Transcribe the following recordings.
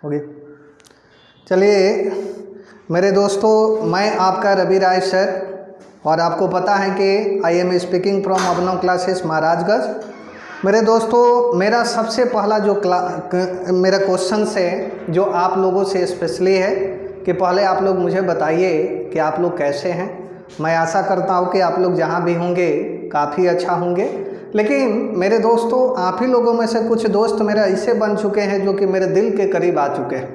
Okay, चलिए मेरे दोस्तों, मैं आपका रवि राय सर और आपको पता है कि I am speaking from Abhinav classes Maharajganj. मेरे दोस्तों, मेरा सबसे पहला जो मेरा क्वेश्चन है जो आप लोगों से स्पेशली है कि पहले आप लोग मुझे बताइए कि आप लोग कैसे हैं। मैं आशा करता हूँ कि आप लोग जहाँ भी होंगे काफ़ी अच्छा होंगे। लेकिन मेरे दोस्तों, आप ही लोगों में से कुछ दोस्त मेरे ऐसे बन चुके हैं जो कि मेरे दिल के करीब आ चुके हैं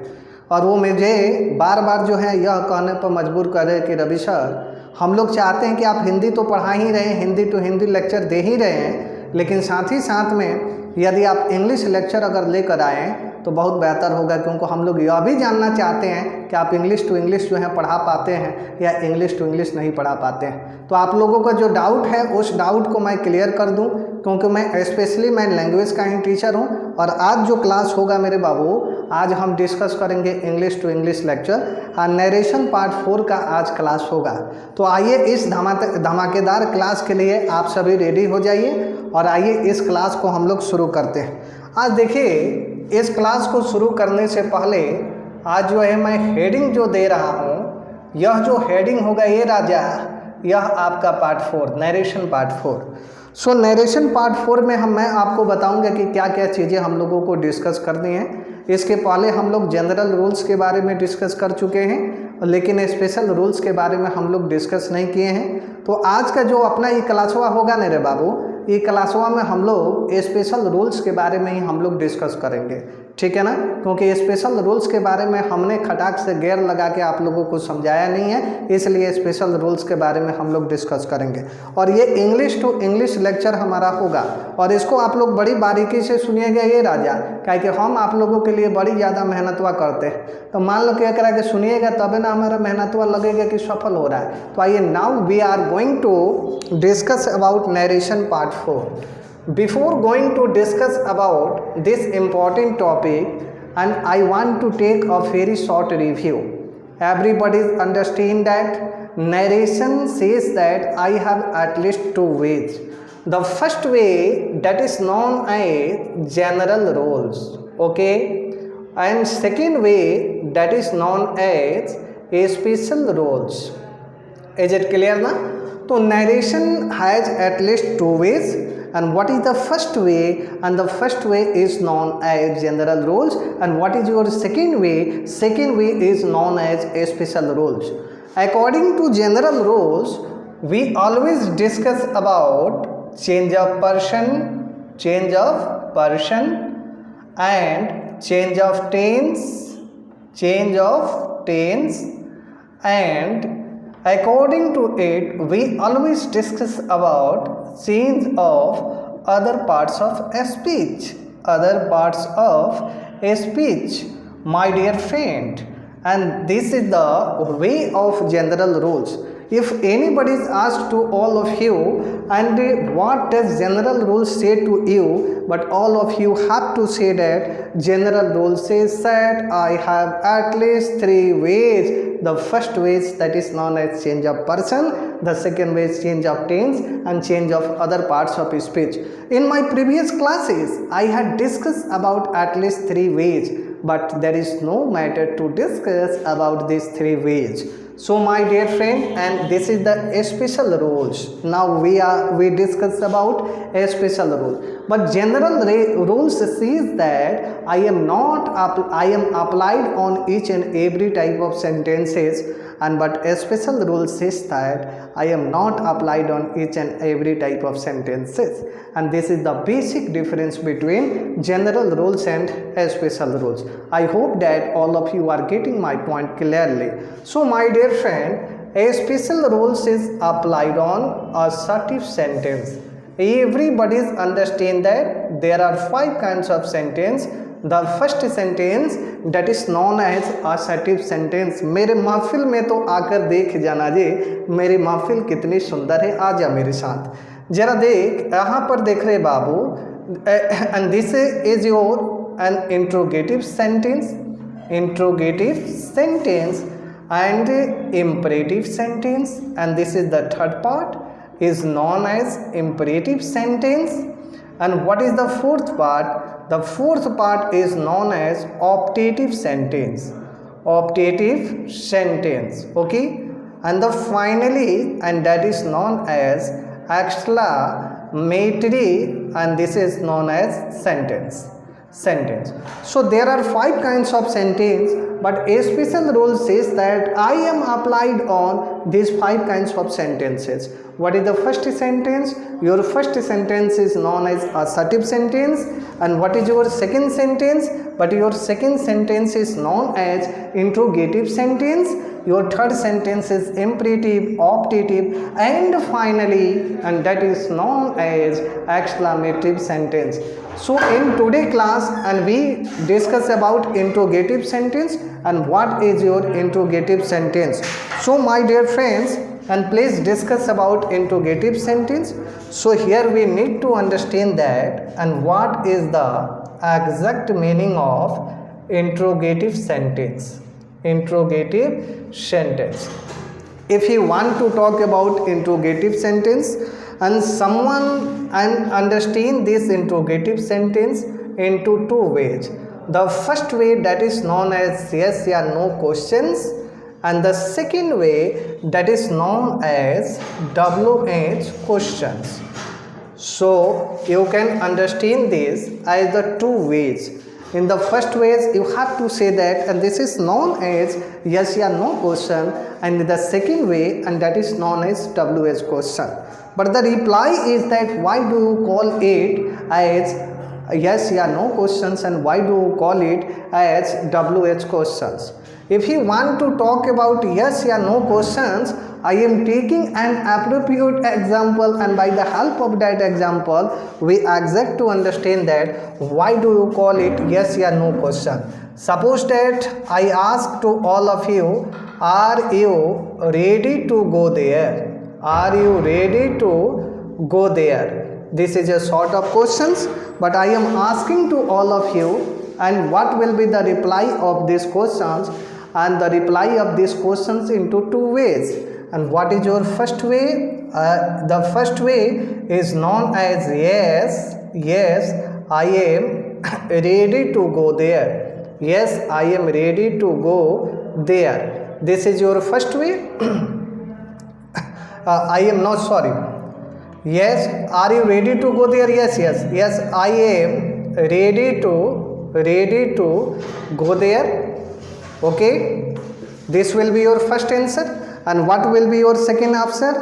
और वो मुझे बार बार जो है यह कहने पर मजबूर कर रहे हैं कि रवि सर, हम लोग चाहते हैं कि आप हिंदी तो पढ़ा ही रहे हैं, हिंदी टू हिंदी लेक्चर दे ही रहे हैं, लेकिन साथ ही साथ में यदि आप इंग्लिश लेक्चर अगर लेकर आएँ तो बहुत बेहतर होगा, क्योंकि हम लोग यह भी जानना चाहते हैं कि आप इंग्लिश टू इंग्लिश जो है पढ़ा पाते हैं या इंग्लिश टू इंग्लिश नहीं पढ़ा पाते हैं। तो आप लोगों का जो डाउट है उस डाउट को मैं क्लियर कर दूं, क्योंकि मैं लैंग्वेज का ही टीचर हूं और आज जो क्लास होगा मेरे बाबू, आज हम डिस्कस करेंगे इंग्लिश टू इंग्लिश लेक्चर और नरेशन पार्ट 4 का आज क्लास होगा। तो आइए इस धमाकेदार क्लास के लिए आप सभी रेडी हो जाइए और आइए इस क्लास को हम लोग शुरू करते हैं। आज देखिए, इस क्लास को शुरू करने से पहले आज जो है मैं हेडिंग जो दे रहा हूँ, यह जो हेडिंग होगा ये राजा, यह आपका पार्ट 4 नरेशन पार्ट 4। सो नरेशन पार्ट 4 में मैं आपको बताऊंगा कि क्या क्या चीज़ें हम लोगों को डिस्कस करनी है। इसके पहले हम लोग जनरल रूल्स के बारे में डिस्कस कर चुके हैं, लेकिन स्पेशल रूल्स के बारे में हम लोग डिस्कस नहीं किए हैं। तो आज का जो अपना ये क्लासवा होगा ना रे बाबू, ये क्लासवा में हम लोग स्पेशल रूल्स के बारे में ही हम लोग डिस्कस करेंगे, ठीक है ना, क्योंकि स्पेशल रूल्स के बारे में हमने खटाक से गैर लगा के आप लोगों को समझाया नहीं है, इसलिए स्पेशल रूल्स के बारे में हम लोग डिस्कस करेंगे। और ये इंग्लिश टू इंग्लिश लेक्चर हमारा होगा और इसको आप लोग बड़ी बारीकी से सुनिएगा ये राजा, क्योंकि हम आप लोगों के लिए बड़ी ज़्यादा मेहनतवा करते हैं। तो मान लो क्या करा के सुनिएगा तब ना हमारा मेहनतवा लगेगा कि सफल हो रहा है। तो आइए, now we are going to discuss about narration part 4. Before going to discuss about this important topic, and I want to take a very short review. Everybody understand that narration says that I have at least 2 ways. The first way, that is known as general rules, okay, and second way, that is known as special rules. Is it clear na? So narration has at least 2 ways. And what is the first way? And the first way is known as general rules. And what is your second way? Second way is known as special rules. According to general rules, we always discuss about change of person and change of tense, and according to it we always discuss about change of other parts of speech, my dear friend. And this is the way of general rules. If anybody is asked to all of you, and what does general rules say to you, but all of you have to say that general rule says that I have at least 3 ways. The first way, that is known as change of person, the second way is change of tense, and change of other parts of speech. In my previous classes I had discussed about at least 3 ways, but there is no matter to discuss about these 3 ways. So my dear friend, and this is the special rules. Now we discuss about a special rule, but general rules says that I am applied on each and every type of sentences, and but a special rule says that I am not applied on each and every type of sentences. And this is the basic difference between general rules and special rules. I hope that all of you are getting my point clearly. So my dear friend, a special rules is applied on assertive sentence. Everybody understand that there are 5 kinds of sentence. The first sentence, that is known as assertive sentence. मेरे महफिल में तो आकर देख जाना जी, मेरी महफिल कितनी सुंदर है, आ जा मेरे साथ जरा देख। यहाँ पर देख रहे बाबू, and this is your an interrogative sentence and imperative sentence, and this is the third part is known as imperative sentence, And what is the fourth part? The fourth part is known as optative sentence. Optative sentence. Okay. And the finally, and that is known as exclamatory, and this is known as sentence. So there are 5 kinds of sentence, but a special rule says that I am applied on these 5 kinds of sentences. What is the first sentence? Your first sentence is known as assertive sentence. And what is your second sentence? But your second sentence is known as interrogative sentence. Your third sentence is imperative, optative, and finally, and that is known as exclamative sentence. So in today class, and we discuss about interrogative sentence and what is your interrogative sentence. So my dear friends, and please discuss about interrogative sentence. So here we need to understand that and what is the exact meaning of interrogative sentence. Interrogative sentence. If you want to talk about interrogative sentence, and someone and understand this interrogative sentence into 2 ways. The first way, that is known as yes or no questions, and the second way, that is known as WH questions. So you can understand this as the 2 ways. In the first ways, you have to say that, and this is known as yes or no question, and the second way, and that is known as WH question. But the reply is that why do you call it as yes or no questions, and why do you call it as WH questions? If you want to talk about yes or no questions, I am taking an appropriate example, and by the help of that example, we exact to understand that why do you call it yes or no question. Suppose that I ask to all of you, are you ready to go there? Are you ready to go there? This is a sort of questions, but I am asking to all of you, and what will be the reply of these questions? And the reply of these questions into 2 ways. And what is your first way? The first way is known as yes, I am ready to go there. Yes, I am ready to go there. This is your first way. I am not sorry. Yes, are you ready to go there? Yes, I am ready to go there. Okay, this will be your first answer. And what will be your second answer?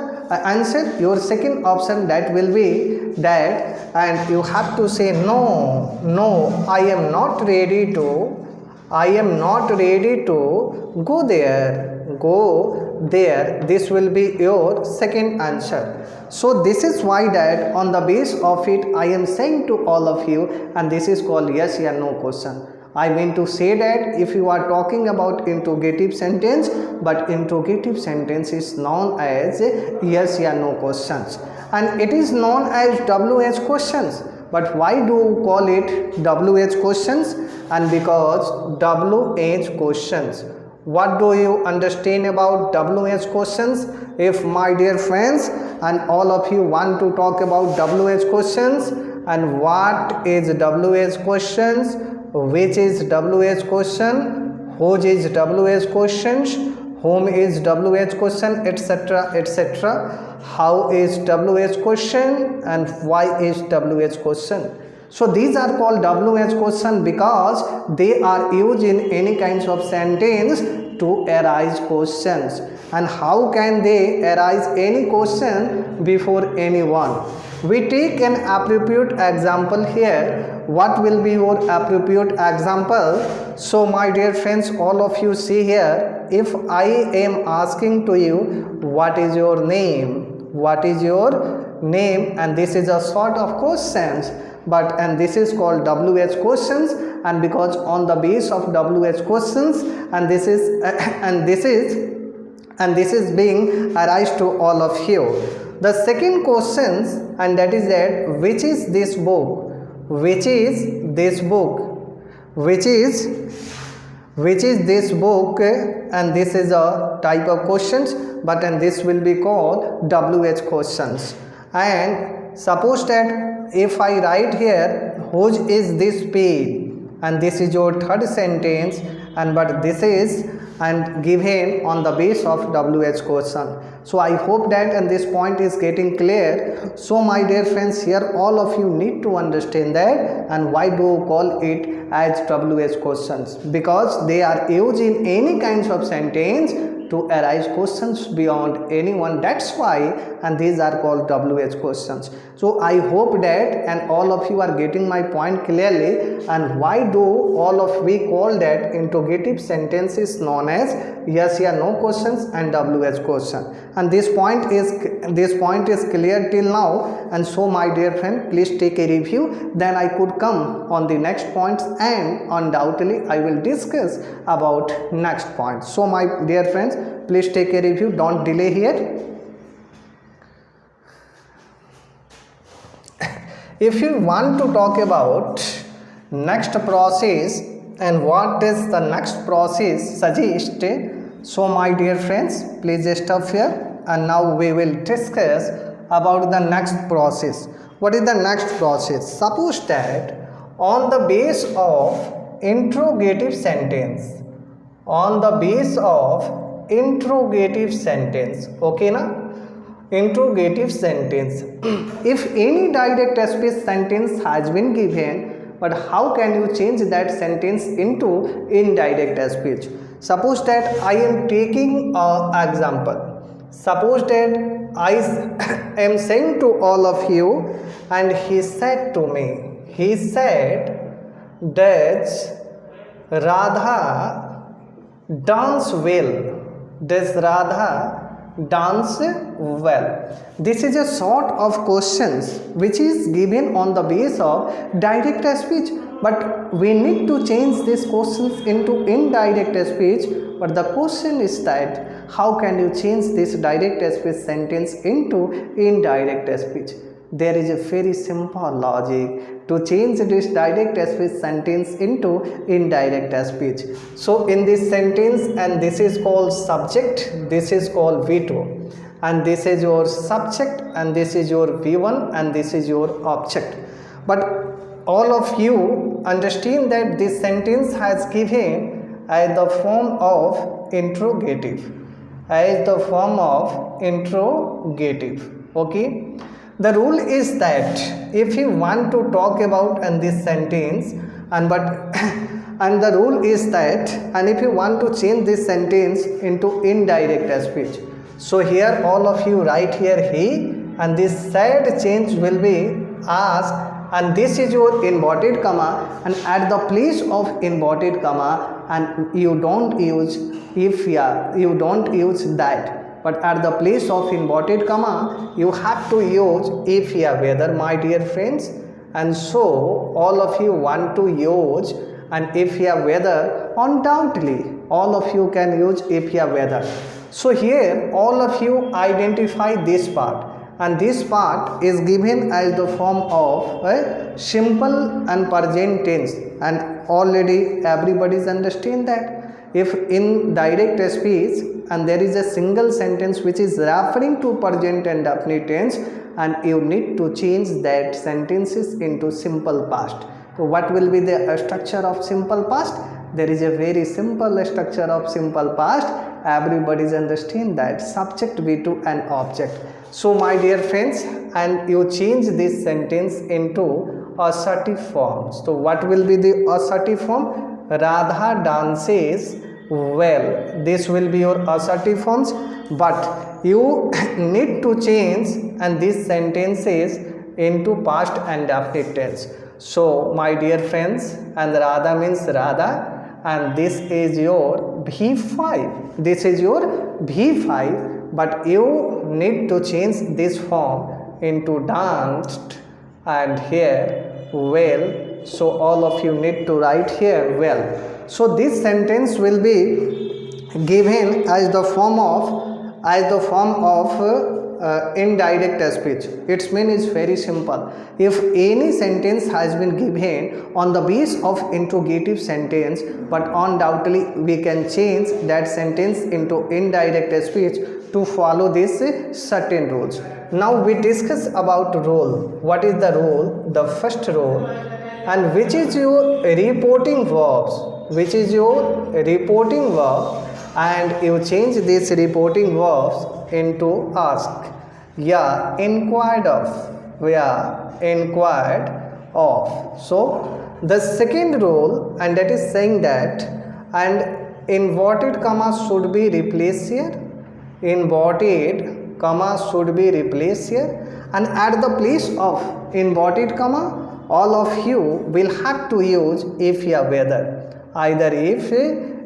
Your second option, that will be that, and you have to say no, I am not ready to go there. This will be your second answer. So this is why that on the base of it I am saying to all of you, and this is called yes or no question. I mean to say that if you are talking about interrogative sentence, but interrogative sentence is known as yes or no questions, and it is known as WH questions. But why do you call it WH questions? And because WH questions. What do you understand about WH questions? If my dear friends and all of you want to talk about WH questions, and what is WH questions, which is WH question, whose is WH questions, whom is WH question, etc., how is WH question, and why is WH question. So these are called WH question because they are used in any kinds of sentence to arise questions. And how can they arise any question before anyone? We take an appropriate example here. What will be your appropriate example? So my dear friends, all of you see here, if I am asking to you, what is your name? What is your name? And this is a sort of questions, and this is called WH questions, and because on the base of WH questions, and this is being arise to all of you. The second questions, and that is that which is this book? Which is this book? Which is this book? And this is a type of questions, and this will be called WH questions. And suppose that if I write here, whose is this pen, and this is your third sentence, and but this is and given on the base of WH question. So I hope that and this point is getting clear. So my dear friends, here all of you need to understand that, and why do you call it as WH questions? Because they are used in any kinds of sentence to arise questions beyond anyone. That's why, and these are called WH questions. So I hope that and all of you are getting my point clearly. And why do all of we call that interrogative sentence is known as yes or no questions and WH question. And this point is clear till now. And so my dear friend, please take a review. Then I could come on the next points, and undoubtedly I will discuss about next point. So my dear friends, please take a review. Don't delay here. If you want to talk about next process and what is the next process suggest, so my dear friends, please stop here, and now we will discuss about the next process. What is the next process? Suppose that on the base of interrogative sentence, on the base of interrogative sentence, okay na? Interrogative sentence. If any direct speech sentence has been given, but how can you change that sentence into indirect speech? Suppose that I am taking an example. Suppose that I am saying to all of you, and he said to me, he said that Radha dance well. Does Radha dance well? This is a sort of questions which is given on the base of direct speech, but we need to change these questions into indirect speech. But the question is that how can you change this direct speech sentence into indirect speech? There is a very simple logic to change this direct speech sentence into indirect speech. So in this sentence, and this is called subject, this is called V2, and this is your subject, and this is your V1, and this is your object. But all of you understand that this sentence has given as the form of interrogative, as the form of interrogative, okay? The rule is that if you want to talk about in this sentence, and the rule is that, and if you want to change this sentence into indirect speech, so here all of you write here he, and this said change will be asked, and this is your inverted comma, and at the place of inverted comma, and you don't use if, yeah, you don't use that. But at the place of inverted comma, you have to use if, yeah, whether, my dear friends. And so all of you want to use an if, yeah, whether. Undoubtedly all of you can use if, yeah, whether. So here all of you identify this part, and this part is given as the form of simple and present tense, and already everybody's understand that. If in direct speech and there is a single sentence which is referring to present and definite tense, and you need to change that sentences into simple past. So what will be the structure of simple past? There is a very simple structure of simple past. Everybody's understand that subject V2 and object. So my dear friends, and you change this sentence into assertive form. So what will be the assertive form? Radha dances well. This will be your assertive forms, but you need to change and these sentences into past and definite tense. So my dear friends, and Radha means Radha, and this is your V5. This is your V5, but you need to change this form into danced, and here well. So all of you need to write here well. So this sentence will be given as the form of indirect speech. Its meaning is very simple. If any sentence has been given on the base of interrogative sentence, but undoubtedly we can change that sentence into indirect speech to follow these certain rules. Now we discuss about role. What is the role? The first role, and which is your reporting verbs, which is your reporting verb, and you change this reporting verbs into ask. Yeah, inquired of. Yeah, inquired of. So the second role, and that is saying that, and inverted comma should be replaced here. Inverted comma should be replaced here, and at the place of inverted comma all of you will have to use if ya whether, either if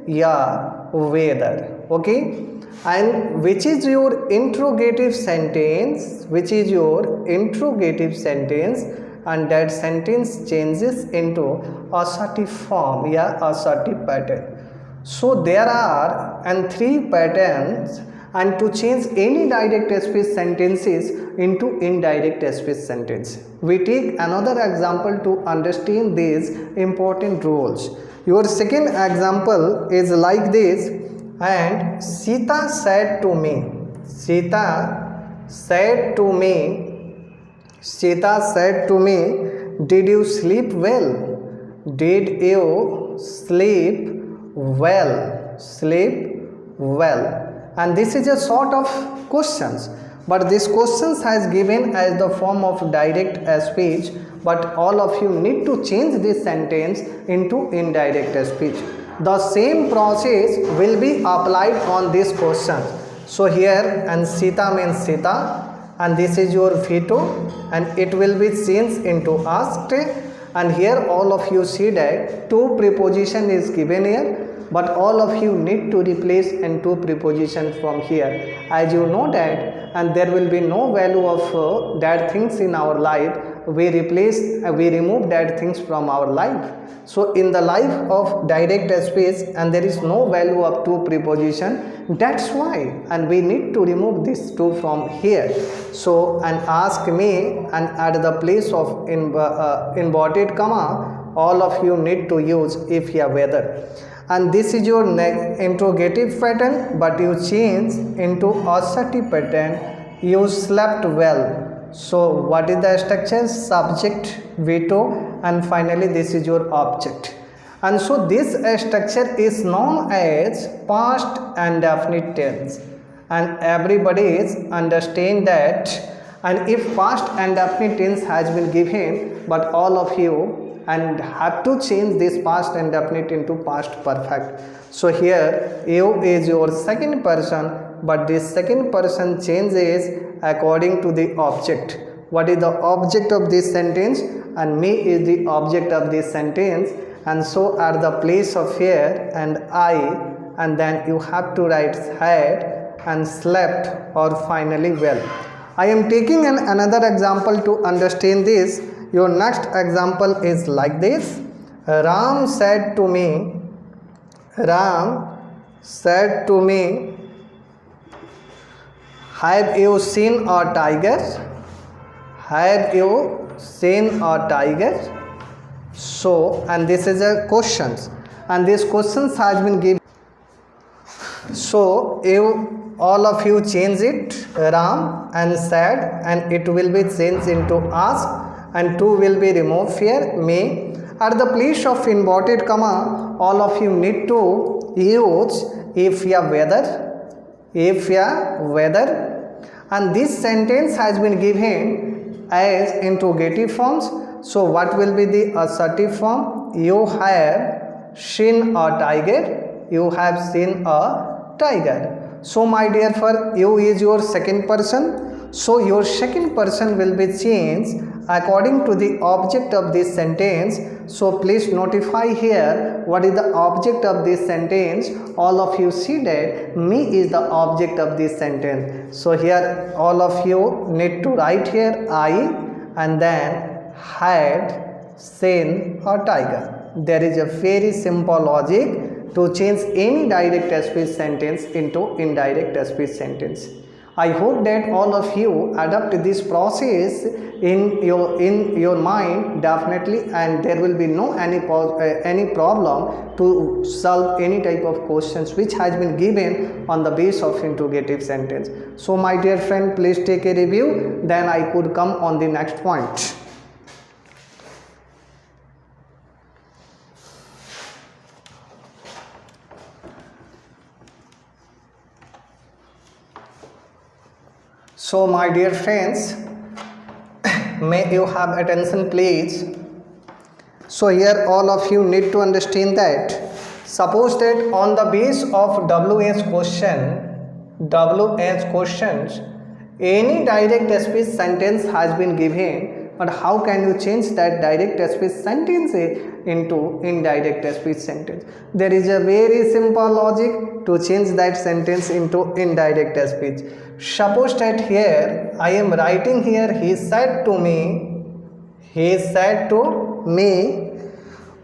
ya whether. Okay, and which is your interrogative sentence, which is your interrogative sentence, and that sentence changes into assertive form, yeah, assertive pattern. So there are and three patterns, and to change any direct speech sentences into indirect speech sentence. We take another example to understand these important rules. Your second example is like this, and Sita said to me, Sita said to me, Sita said to me, did you sleep well? Did you sleep well? Sleep well. And this is a sort of questions, but this questions has given as the form of direct speech, but all of you need to change this sentence into indirect speech. The same process will be applied on this question. So here, and Sita means Sita, and this is your veto, and it will be changed into asked, and here all of you see that two preposition is given here, but all of you need to replace and two preposition from here, as you know that, and there will be no value of that things in our life. We remove that things from our life. So in the life of direct speech, and there is no value of two preposition, that's why, and we need to remove this two from here. So, and ask me, and at the place of inverted comma all of you need to use if ya whether. And this is your interrogative pattern, but you change into assertive pattern. You slept well. So what is the structure? Subject, veto, and finally this is your object. And so this structure is known as past and definite tense, and everybody is understand that. And if past and definite tense has been given, but all of you and have to change this past and definite into past perfect. So here you is your second person, but this second person changes according to the object. What is the object of this sentence? And me is the object of this sentence, and so at the place of here and I, and then you have to write had and slept or finally well. I am taking another example to understand this. Your next example is like this. Ram said to me, Ram said to me, have you seen a tiger? Have you seen a tiger? So, and this is a questions, and these questions has been given. So you all of you change it, Ram and said, and it will be changed into ask, and two will be removed here, me. At the place of inverted comma all of you need to use if ya whether, if ya whether, and this sentence has been given as interrogative forms. So what will be the assertive form? You have seen a tiger. You have seen a tiger. So my dear, for you is your second person. So your second person will be changed according to the object of this sentence. So please notify here what is the object of this sentence. All of you see that me is the object of this sentence. So here all of you need to write here I, and then had seen a tiger. There is a very simple logic to change any direct speech sentence into indirect speech sentence. I hope that all of you adopt this process in your mind definitely, and there will be no any problem to solve any type of questions which has been given on the base of interrogative sentence. So my dear friend, please take a review, then I could come on the next point. So my dear friends, may you have attention please. So here all of you need to understand that suppose that on the base of WH questions, any direct speech sentence has been given, but how can you change that direct speech sentence into indirect speech sentence? There is a very simple logic to change that sentence into indirect speech. Suppose that here I am writing here, he said to me,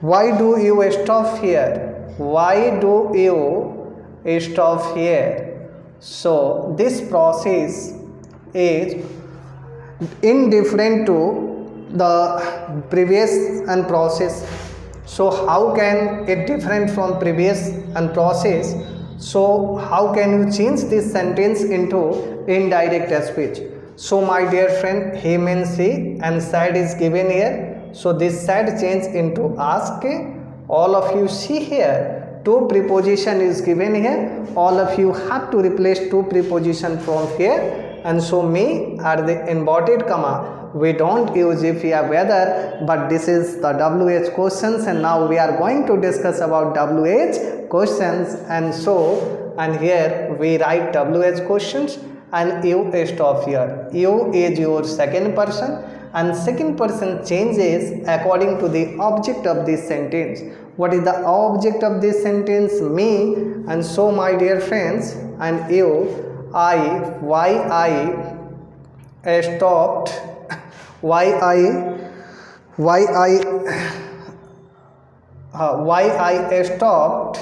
why do you stop here? Why do you stop here? So this process is indifferent to the previous and process. So how can it different from previous and process? So how can you change this sentence into indirect speech? So my dear friend, he means he and said is given here. So this said change into ask. All of you see here, two preposition is given here. All of you have to replace two preposition from here, and so me are the inverted comma. We don't use if we are whether, but this is the WH questions, and now we are going to discuss about WH questions. And so, and here we write WH questions and you stop here. You is your second person, and second person changes according to the object of this sentence. What is the object of this sentence? Me. And so my dear friends, and you, why I stopped, why I stopped,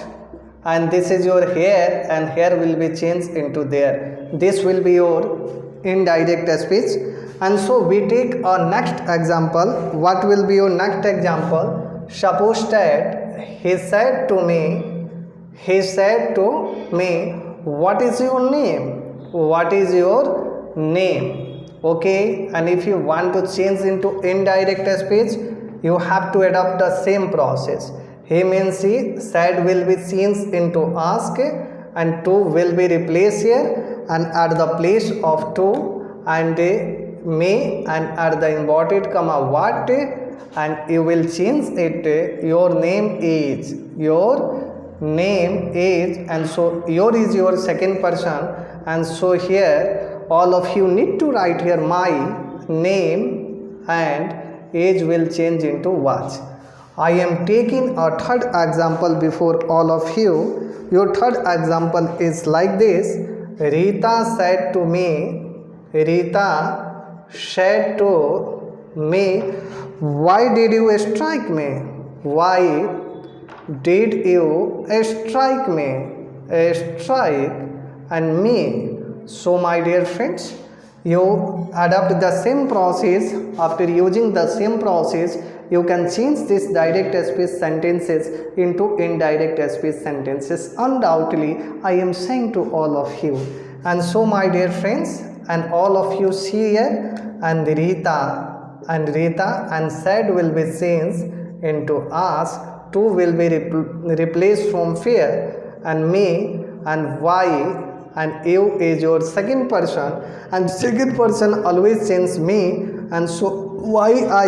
and this is your here, and here will be changed into there. This will be your indirect speech. And so we take our next example. What will be your next example? Suppose that he said to me, what is your name? What is your name? Okay, and if you want to change into indirect speech, you have to adopt the same process. He means he, said will be changed into ask, and to will be replaced here, and at the place of to and me, and at the inverted comma what, and you will change it. Your name is, and so your is your second person, and so here all of you need to write here my name, and age will change into was. I am taking a third example before all of you. Your third example is like this. Rita said to me, why did you strike me? Why did you strike me? Strike and me. So my dear friends, you adopt the same process. After using the same process, you can change this direct speech sentences into indirect speech sentences. Undoubtedly, I am saying to all of you. And so my dear friends, and all of you see here, and Rita and said will be changed into ask, to will be replaced from fear, and me and why, and you is your second person, and second person always change me, and so why I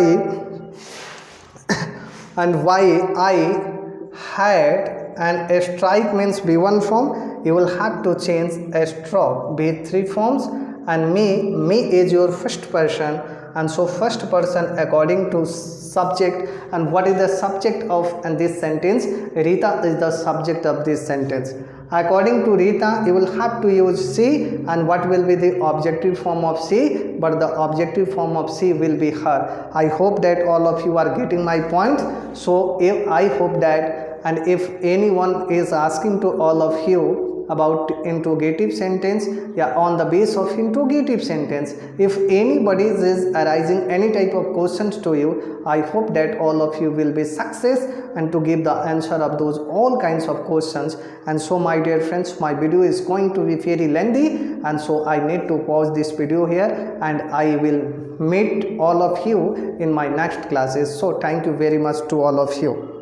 had, and a strike means B1 form, you will have to change a stroke B3 forms, and me is your first person, and so first person according to subject. And what is the subject of and this sentence? Rita is the subject of this sentence. According to Rita, you will have to use she, and what will be the objective form of she? But the objective form of she will be her. I hope that all of you are getting my point. So I hope that, and if anyone is asking to all of you, about interrogative sentence on the base of interrogative sentence. If anybody is arising any type of questions to you, I hope that all of you will be success and to give the answer of those all kinds of questions. And so my dear friends, my video is going to be very lengthy, and so I need to pause this video here, and I will meet all of you in my next classes. So thank you very much to all of you.